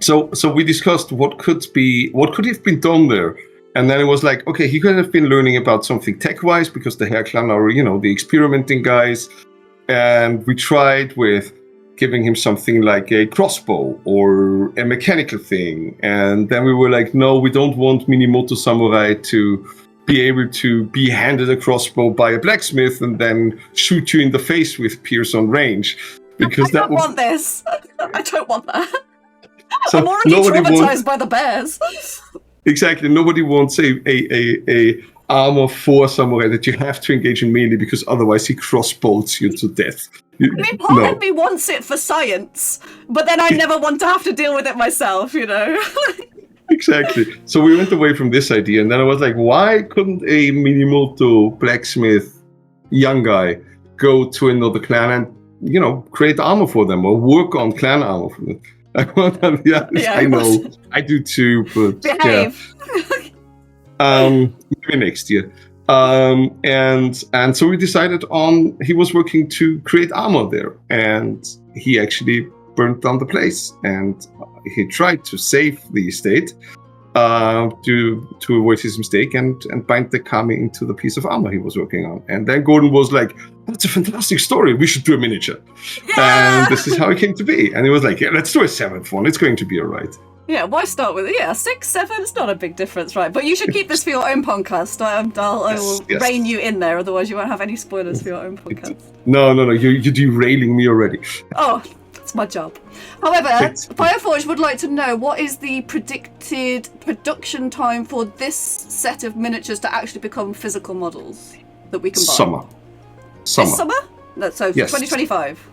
So we discussed what could have been done there, and then it was like, okay, he could have been learning about something tech-wise because the Hair Clan are the experimenting guys, and we tried with giving him something like a crossbow or a mechanical thing. And then we were like, no, we don't want Minimoto Samurai to be able to be handed a crossbow by a blacksmith and then shoot you in the face with pierce on range. Because I don't want this. I don't want that. So I'm already traumatized by the bears. Exactly. Nobody wants a armor for samurai that you have to engage in melee because otherwise he crossbows you to death. I mean, part of me wants it for science, but then I never want to have to deal with it myself, you know? Exactly. So we went away from this idea, and then I was like, why couldn't a Minimoto blacksmith young guy go to another clan and, you know, create armor for them or work on clan armor for them? I know. I do too, but behave. Maybe next year. And so we decided on he was working to create armor there, and he actually burnt down the place, and he tried to save the estate to avoid his mistake and bind the kami into the piece of armor he was working on. And then Gordon was like, that's a fantastic story, we should do a miniature. And this is how it came to be. And he was like, yeah, let's do a 7th one, it's going to be all right. Yeah, why start with 6, 7? It's not a big difference, right? But you should keep this for your own podcast. I will rein you in there, otherwise you won't have any spoilers for your own podcast. No, you're derailing me already. Oh, that's my job. However, Fireforge would like to know, what is the predicted production time for this set of miniatures to actually become physical models that we can buy? Summer. This summer? No, so yes. 2025.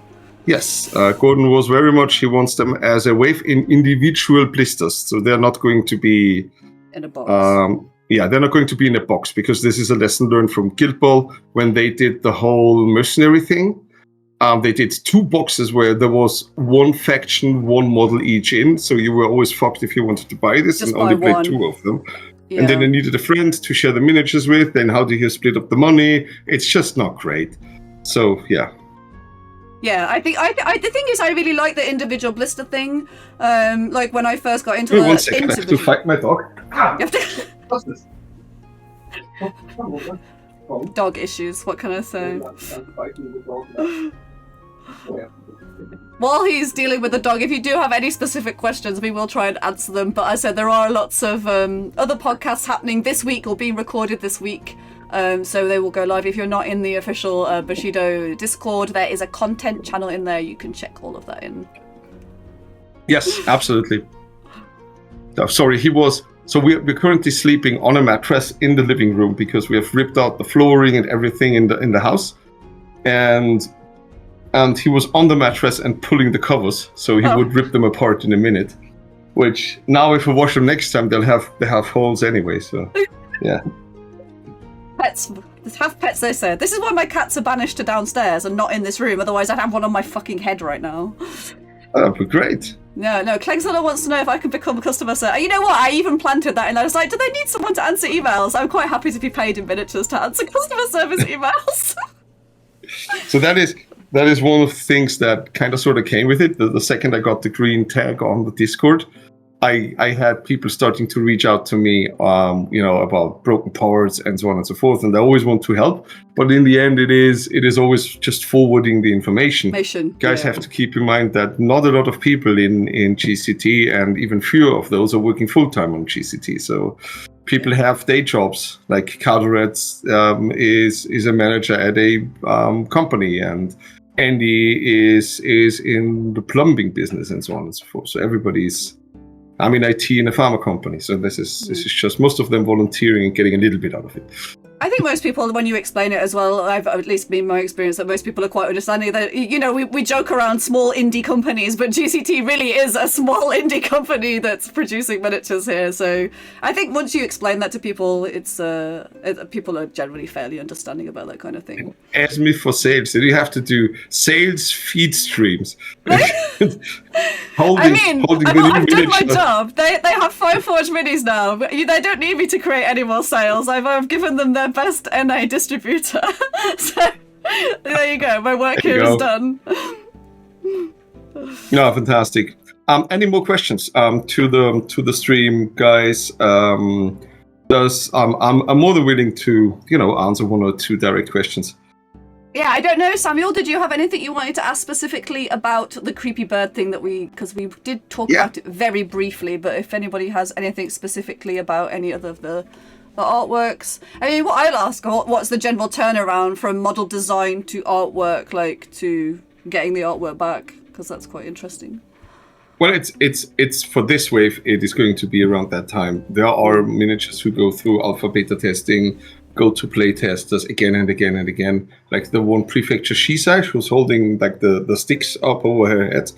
Yes, Gordon was very much, he wants them as a wave in individual blisters. So they're not going to be in a box. They're not going to be in a box, because this is a lesson learned from Guild Ball when they did the whole mercenary thing. They did 2 boxes where there was one faction, one model each in. So you were always fucked if you wanted to buy this and only played 2 of them. Yeah. And then they needed a friend to share the miniatures with. Then how do you split up the money? It's just not great. So, yeah. Yeah, I think the thing is, I really like the individual blister thing. Like when I first got into one second, I have to fight my dog. You have to... What's this? Dog issues, what can I say? While he's dealing with the dog, if you do have any specific questions, we will try and answer them. But as I said, there are lots of other podcasts happening this week or being recorded this week. So they will go live. If you're not in the official Bushido Discord, there is a content channel in there. You can check all of that in. Yes, absolutely. Sorry, So we're currently sleeping on a mattress in the living room because we have ripped out the flooring and everything in the house. And he was on the mattress and pulling the covers, so he would rip them apart in a minute. Which now, if we wash them next time, they have holes anyway. So, yeah. Pets, have pets, they said. This is why my cats are banished to downstairs and not in this room. Otherwise, I'd have one on my fucking head right now. That'd be great. No, Clegzilla wants to know if I can become a customer service. You know what? I even planted that, and I was like, do they need someone to answer emails? I'm quite happy to be paid in miniatures to answer customer service emails. So that is one of the things that kind of sort of came with it. The second I got the green tag on the Discord, I had people starting to reach out to me, about broken parts and so on and so forth, and they always want to help. But in the end, it is always just forwarding the information. Guys have to keep in mind that not a lot of people in GCT, and even fewer of those are working full time on GCT. So people have day jobs. Like Carteret is a manager at a company, and Andy is in the plumbing business and so on and so forth. So everybody's. I'm in IT in a pharma company, so this is just most of them volunteering and getting a little bit out of it. I think most people, when you explain it as well, I've at least been my experience that most people are quite understanding that, we joke around small indie companies, but GCT really is a small indie company that's producing miniatures here. So I think once you explain that to people, people are generally fairly understanding about that kind of thing. Ask me for sales. So you have to do sales feed streams. I've done my job. They have Fireforge minis now, but they don't need me to create any more sales. I've given them their best NA distributor. So there you go. My work here is done. No, fantastic. Any more questions to the stream, guys? I'm more than willing to answer 1 or 2 direct questions. Yeah, I don't know, Samuel, did you have anything you wanted to ask specifically about the creepy bird thing because we did talk about it very briefly, but if anybody has anything specifically about any other of the artworks. I mean, what I'll ask, what's the general turnaround from model design to artwork, like to getting the artwork back? Because that's quite interesting. Well, it's for this wave, it is going to be around that time. There are miniatures who go through alpha beta testing, go to play testers again and again and again. Like the one Prefecture Shisai, who's holding like the sticks up over her head.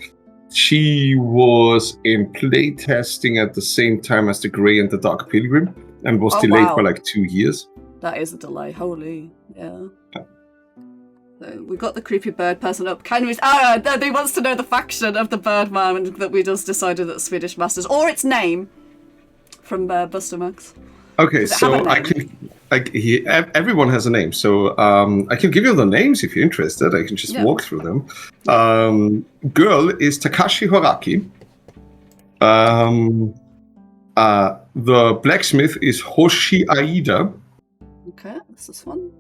She was in play testing at the same time as the Grey and the Dark Pilgrim, and was delayed by like 2 years. That is a delay. Holy, yeah. So we got the creepy bird person up. Can we? He wants to know the faction of the Birdman that we just decided that Swedish Masters, or its name, from Buster Max. Okay, so I can. Everyone has a name, so I can give you the names if you're interested. I can just walk through them. Girl is Takashi Horaki. The blacksmith is Hoshi Aida. Okay, this is one.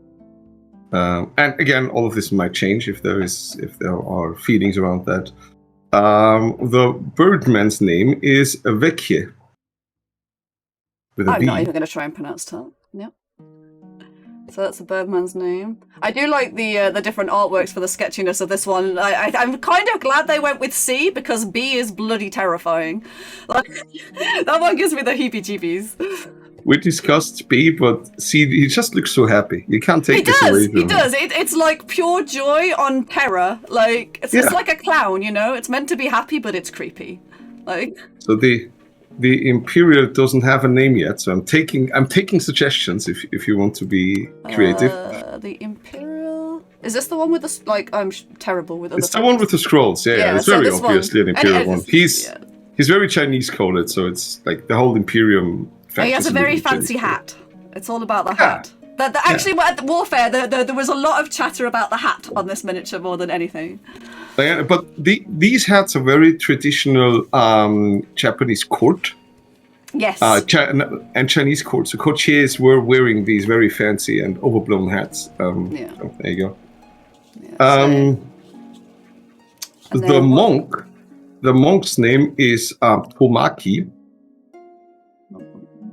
And again, all of this might change if there are feelings around that. The birdman's name is Vecchie. I'm not even going to try and pronounce that. Yep. So that's the birdman's name. I do like the different artworks for the sketchiness of this one. I'm kind of glad they went with C because B is bloody terrifying. Like that one gives me the heebie-jeebies. We discussed B, but C, he just looks so happy. You can't take this away from him. He does. It's like pure joy on terror. Like it's just like a clown, you know. It's meant to be happy, but it's creepy. Like so the Imperial doesn't have a name yet, so I'm taking suggestions if you want to be creative. The Imperial, is this the one with the like? I'm terrible with. It's the one with the scrolls. Yeah, it's very obviously an Imperial one. He's very Chinese coded, so it's like the whole Imperium. He has a very fancy hat. It's all about the hat. Actually, at the Warfare, there was a lot of chatter about the hat on this miniature more than anything. But these hats are very traditional Japanese court. Yes. And Chinese court. So courtiers were wearing these very fancy and overblown hats. So there you go. Yeah, the monk's name is Tomaki.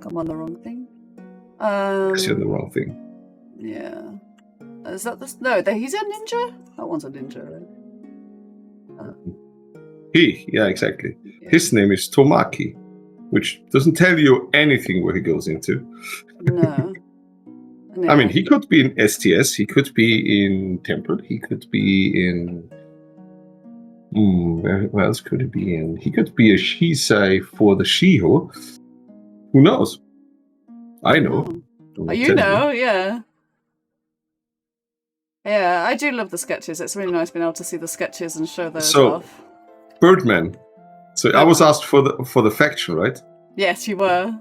I'm on the wrong thing. You're the wrong thing. Yeah. Is that this? No, he's a ninja? That one's a ninja, right? Yeah, exactly. Yeah. His name is Tomaki, which doesn't tell you anything where he goes into. No. I mean, he could be in STS, he could be in Temple, he could be in... where else could he be in? He could be a Shisai for the Shiho. Who knows? I know. You know, yeah. Yeah, I do love the sketches. It's really nice being able to see the sketches and show those off. Birdman. So I was asked for the faction, right? Yes, you were.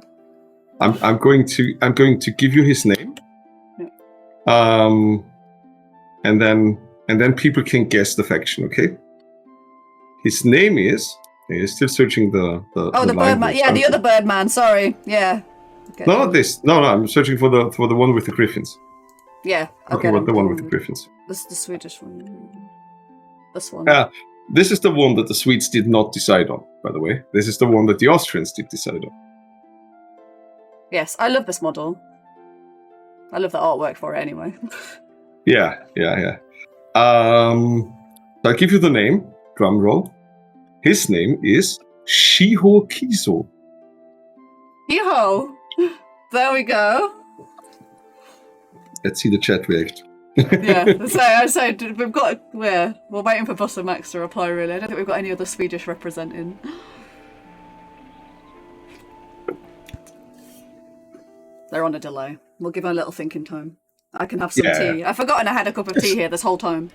I'm going to give you his name. Yeah. And then people can guess the faction, okay? His name is... You're still searching the Birdman. Yeah, the other Birdman. Sorry. Yeah. Okay. No, not this. No, I'm searching for the one with the griffins. Yeah. Okay. The one with the griffins. This is the Swedish one. This one. Yeah. This is the one that the Swedes did not decide on, by the way. This is the one that the Austrians did decide on. Yes, I love this model. I love the artwork for it anyway. Yeah. So I'll give you the name. Drum roll. His name is Shiho Kiso. Shiho! There we go. Let's see the chat react. Yeah, so we've got... We're waiting for Buster Max to reply, really. I don't think we've got any other Swedish representing. They're on a delay. We'll give them a little thinking time. I can have some tea. I've forgotten I had a cup of tea here this whole time.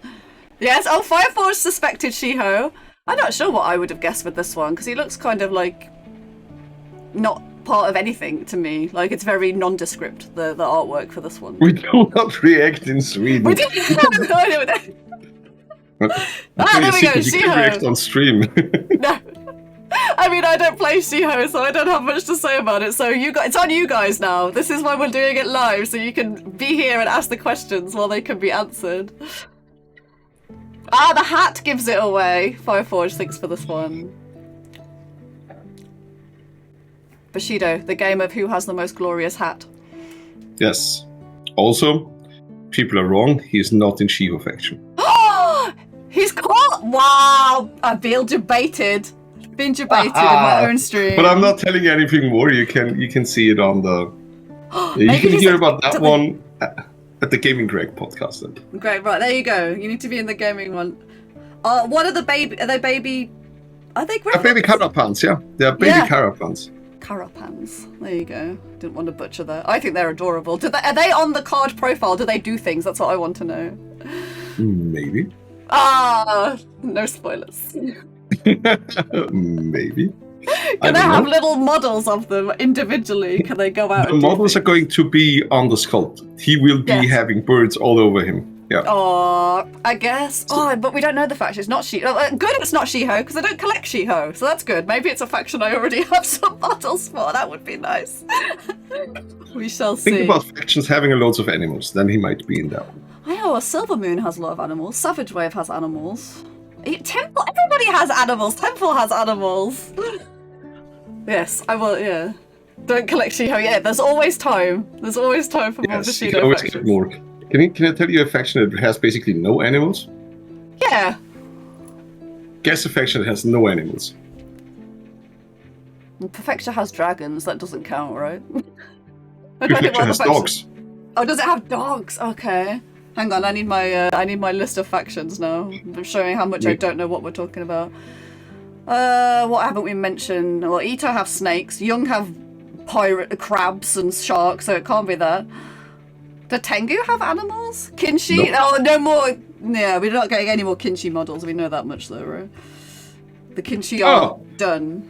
Yes, Fireforge suspected Shiho. I'm not sure what I would have guessed with this one, because he looks kind of like not part of anything to me. Like, it's very nondescript, the artwork for this one. We do not react in Sweden. We do there we go, Shiho. React on stream. No. I mean, I don't play Shiho, so I don't have much to say about it. So it's on you guys now. This is why we're doing it live, so you can be here and ask the questions while they can be answered. Ah, the hat gives it away. Fireforge, thanks for this one. Bushido, the game of who has the most glorious hat. Yes. Also, people are wrong. He's not in Shiho faction. He's caught! Wow! I've been debated. Been debated in my own stream. But I'm not telling you anything more. You can see it on the... you can hear about that one at the Gaming Greg podcast then. Great, right, there you go. You need to be in the gaming one. What are the baby... Are they baby... Are they griffins? They're baby carapans, yeah. They're baby carapans. Carapans. There you go. Didn't want to butcher that. I think they're adorable. Are they on the card profile? Do they do things? That's what I want to know. Maybe. No spoilers. Maybe. Can they have little models of them individually? Can they go out? The models are going to be on the sculpt. He will be having birds all over him. Yeah. Oh, I guess. Oh, but we don't know the faction. It's not good. It's not Shiho because I don't collect Shiho, so that's good. Maybe it's a faction I already have some models for. That would be nice. We shall see. Think about factions having loads of animals. Then he might be in that one. I know. Silver Moon has a lot of animals. Savage Wave has animals. Temple. Everybody has animals. Temple has animals. Yes, I will. Yeah. Don't collect Shiho. Yeah, there's always time. There's always time for more Bushido. You can always get more. Can I tell you a faction that has basically no animals? Yeah. Guess a faction that has no animals. Perfectia has dragons. That doesn't count, right? Perfectia has dogs. Oh, does it have dogs? Okay. Hang on, I need my list of factions now. I'm showing how much I don't know what we're talking about. What haven't we mentioned? Well, Ito have snakes. Young have pirate crabs and sharks, so it can't be that. Do Tengu have animals? Kinshi? No. Oh, no more. Yeah, we're not getting any more Kinshi models. We know that much, though, right? The Kinshi are done.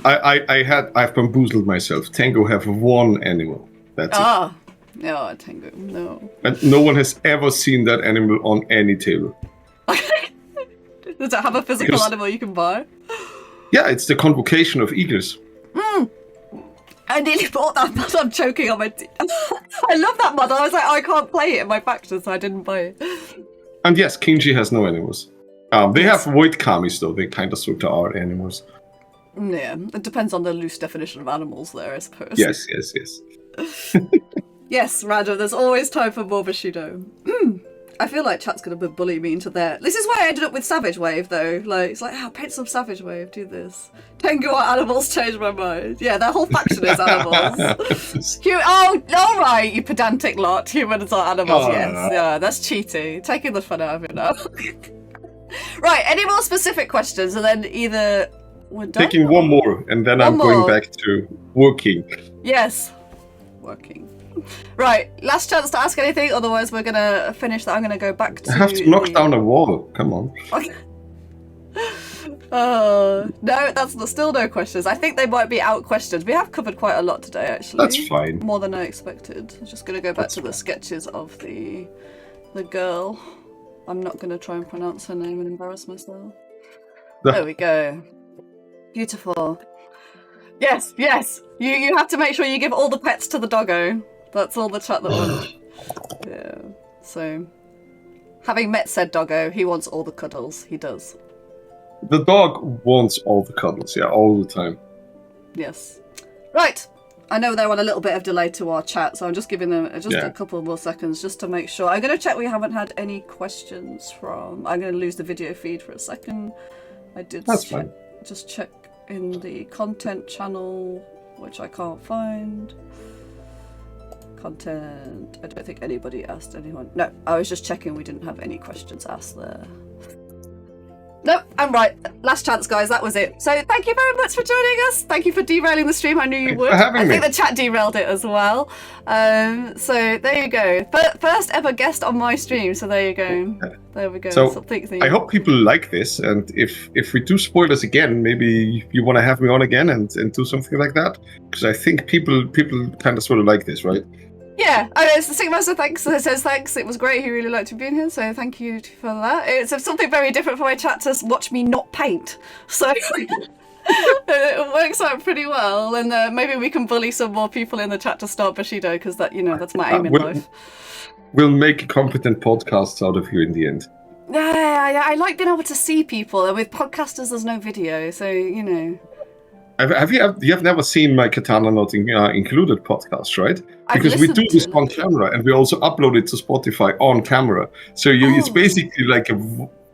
I've bamboozled myself. Tengu have one animal. That's it. No, Tengu, no. And no one has ever seen that animal on any table. Does it have a physical animal you can buy? Yeah, it's the convocation of eagles. I nearly bought that, but I'm choking on my teeth. I love that model. I was like, I can't play it in my faction, so I didn't buy it. And yes, Kinji has no animals. They have void kamis, though. They kind of sort of are animals. Yeah, it depends on the loose definition of animals there, I suppose. Yes. Yes, Rado, there's always time for more Bushido. I feel like chat's going to bully me into there. This is why I ended up with Savage Wave, though. Like, it's like, paint some Savage Wave, do this. Tengu animals changed my mind. Yeah, their whole faction is animals. All right, you pedantic lot. Humans are animals, yes. Yeah, that's cheating. Taking the fun out of it now. Right, any more specific questions? And then either we're done. Taking one more, and then I'm going back to working. Yes, working. Right, last chance to ask anything, otherwise we're gonna finish that. I'm gonna go back to... I have to knock down a wall, come on. Okay. No, that's still no questions. I think they might be out questions. We have covered quite a lot today, actually. That's fine. More than I expected. I'm just gonna go back to the sketches of the girl. I'm not gonna try and pronounce her name and embarrass myself. There we go. Beautiful. Yes. You have to make sure you give all the pets to the doggo. That's all the chat that wants. Yeah. So, having met said doggo, he wants all the cuddles. He does. The dog wants all the cuddles, yeah, all the time. Yes. Right. I know they're on a little bit of delay to our chat, so I'm just giving them a couple more seconds just to make sure. I'm going to check we haven't had any questions from... I'm going to lose the video feed for a second. That's fine. Just check in the content channel, which I can't find. Content. I don't think anybody asked anyone. No, I was just checking we didn't have any questions asked there. Nope, I'm right. Last chance, guys. That was it. So thank you very much for joining us. Thank you for derailing the stream. I knew you would. I think the chat derailed it as well. So there you go. First ever guest on my stream. So there you go. There we go. So I hope people like this. And if we do spoilers again, maybe you want to have me on again and do something like that. Because I think people kind of sort of like this, right? Yeah, it's the Sigmaster says thanks. It was great. He really liked you being here, so thank you for that. It's something very different for my chat to watch me not paint, so it works out pretty well. And maybe we can bully some more people in the chat to start Bushido, because that's my aim in life. We'll make competent podcasts out of you in the end. Yeah, I like being able to see people. And with podcasters, there's no video, so you know. You have never seen my Katana Not Included podcast, right? Because we do this on camera, and we also upload it to Spotify on camera. So it's basically like a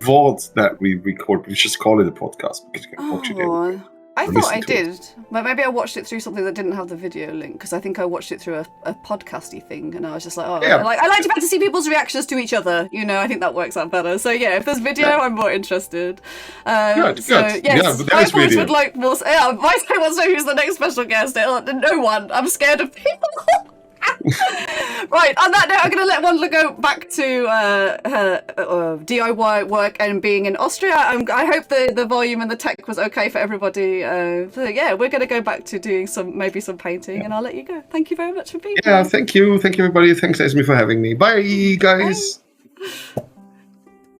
VOD that we record. We just call it a podcast because you can watch it. I thought I did, but maybe I watched it through something that didn't have the video link, because I think I watched it through a podcasty thing, and I was just like, I like to be able to see people's reactions to each other. You know, I think that works out better. So yeah, if there's video, I'm more interested. Good. So yes, my voice would like more. Yeah, my voice wants to know who's the next special guest. No one. I'm scared of people. Right, on that note, I'm going to let Wandler go back to her DIY work and being in Austria. I hope the volume and the tech was okay for everybody. So yeah, we're going to go back to doing maybe some painting, and I'll let you go. Thank you very much for being here. Yeah, thank you. Thank you, everybody. Thanks, Esme, for having me. Bye, guys. Bye.